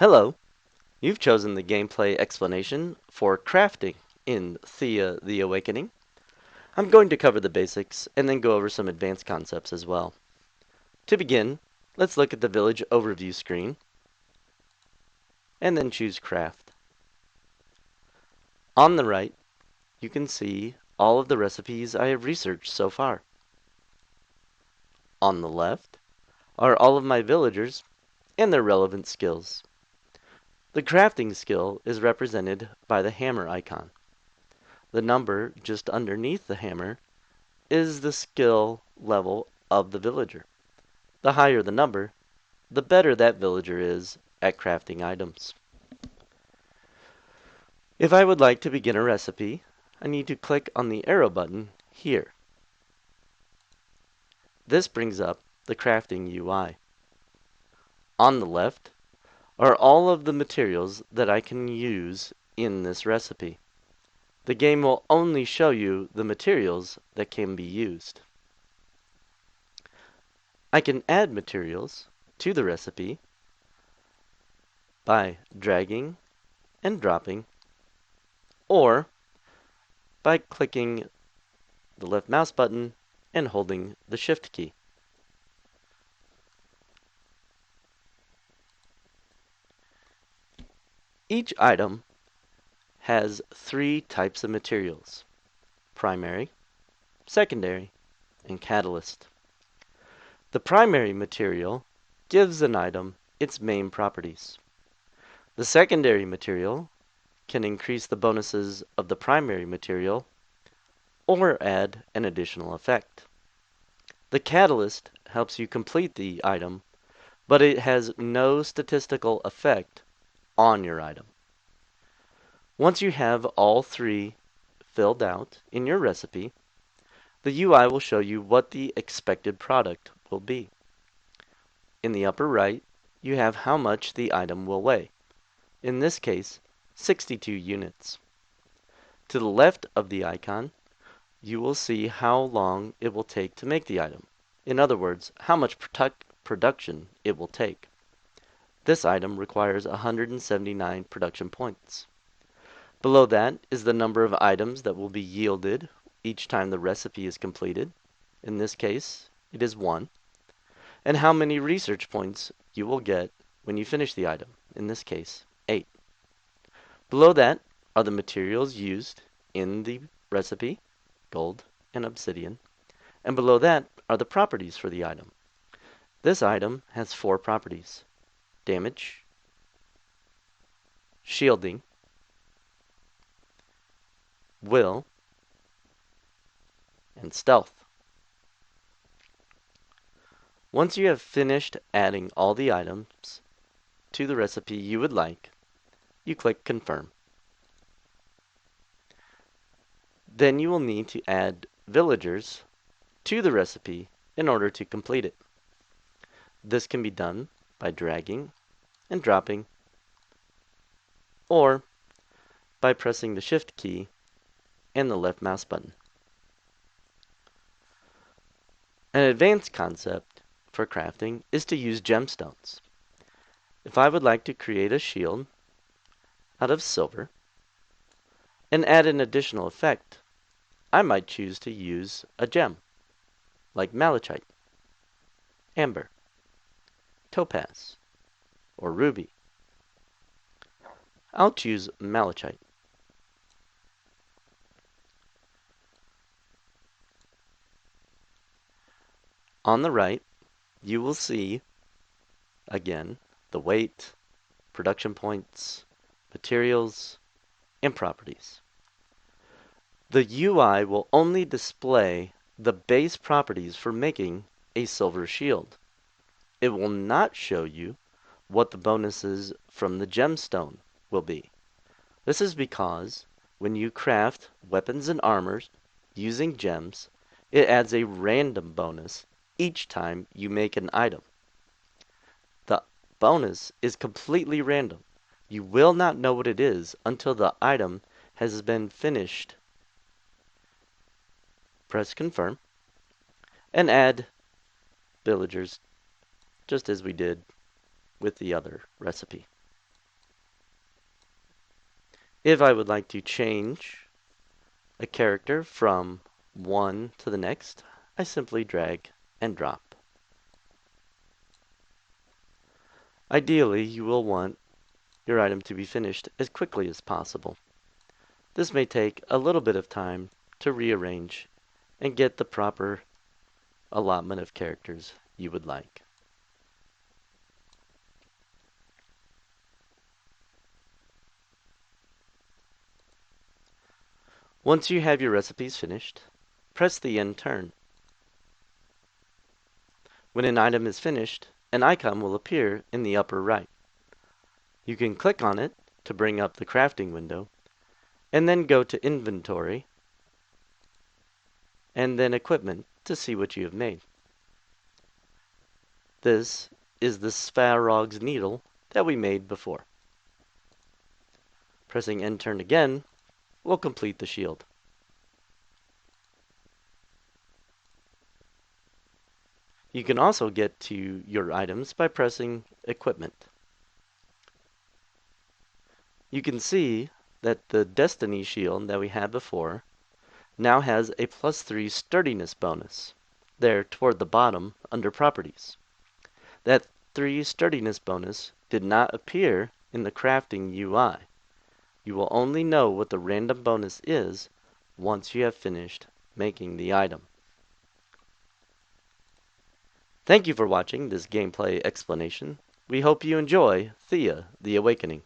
Hello, you've chosen the gameplay explanation for crafting in Thea the Awakening. I'm going to cover the basics and then go over some advanced concepts as well. To begin, let's look at the village overview screen and then choose Craft. On the right, you can see all of the recipes I have researched so far. On the left are all of my villagers and their relevant skills. The crafting skill is represented by the hammer icon. The number just underneath the hammer is the skill level of the villager. The higher the number, the better that villager is at crafting items. If I would like to begin a recipe, I need to click on the arrow button here. This brings up the crafting UI. On the left are all of the materials that I can use in this recipe. The game will only show you the materials that can be used. I can add materials to the recipe by dragging and dropping, or by clicking the left mouse button and holding the Shift key. Each item has three types of materials: primary, secondary, and catalyst. The primary material gives an item its main properties. The secondary material can increase the bonuses of the primary material or add an additional effect. The catalyst helps you complete the item, but it has no statistical effect on your item. Once you have all three filled out in your recipe, the UI will show you what the expected product will be. In the upper right, you have how much the item will weigh. In this case, 62 units. To the left of the icon, you will see how long it will take to make the item. In other words, how much production it will take. This item requires 179 production points. Below that is the number of items that will be yielded each time the recipe is completed. In this case, it is 1. And how many research points you will get when you finish the item. In this case, 8. Below that are the materials used in the recipe, gold and obsidian. And below that are the properties for the item. This item has 4 properties: damage, shielding, will, and stealth. Once you have finished adding all the items to the recipe you would like, you click Confirm. Then you will need to add villagers to the recipe in order to complete it. This can be done by dragging and dropping, or by pressing the Shift key and the left mouse button. An advanced concept for crafting is to use gemstones. If I would like to create a shield out of silver and add an additional effect, I might choose to use a gem like malachite, amber, topaz, or ruby. I'll choose malachite. On the right, you will see, again, the weight, production points, materials, and properties. The UI will only display the base properties for making a silver shield. It will not show you what the bonuses from the gemstone will be. This is because when you craft weapons and armors using gems, it adds a random bonus each time you make an item. The bonus is completely random. You will not know what it is until the item has been finished. Press Confirm and add villagers just as we did with the other recipe. If I would like to change a character from one to the next, I simply drag and drop. Ideally, you will want your item to be finished as quickly as possible. This may take a little bit of time to rearrange and get the proper allotment of characters you would like. Once you have your recipes finished, press the end turn. When an item is finished, an icon will appear in the upper right. You can click on it to bring up the crafting window, and then go to Inventory, and then Equipment to see what you have made. This is the Svarog's needle that we made before. Pressing end turn again will complete the shield. You can also get to your items by pressing Equipment. You can see that the Destiny shield that we had before now has a +3 sturdiness bonus there toward the bottom under Properties. That 3 sturdiness bonus did not appear in the crafting UI. You will only know what the random bonus is once you have finished making the item. Thank you for watching this gameplay explanation. We hope you enjoy Thea the Awakening.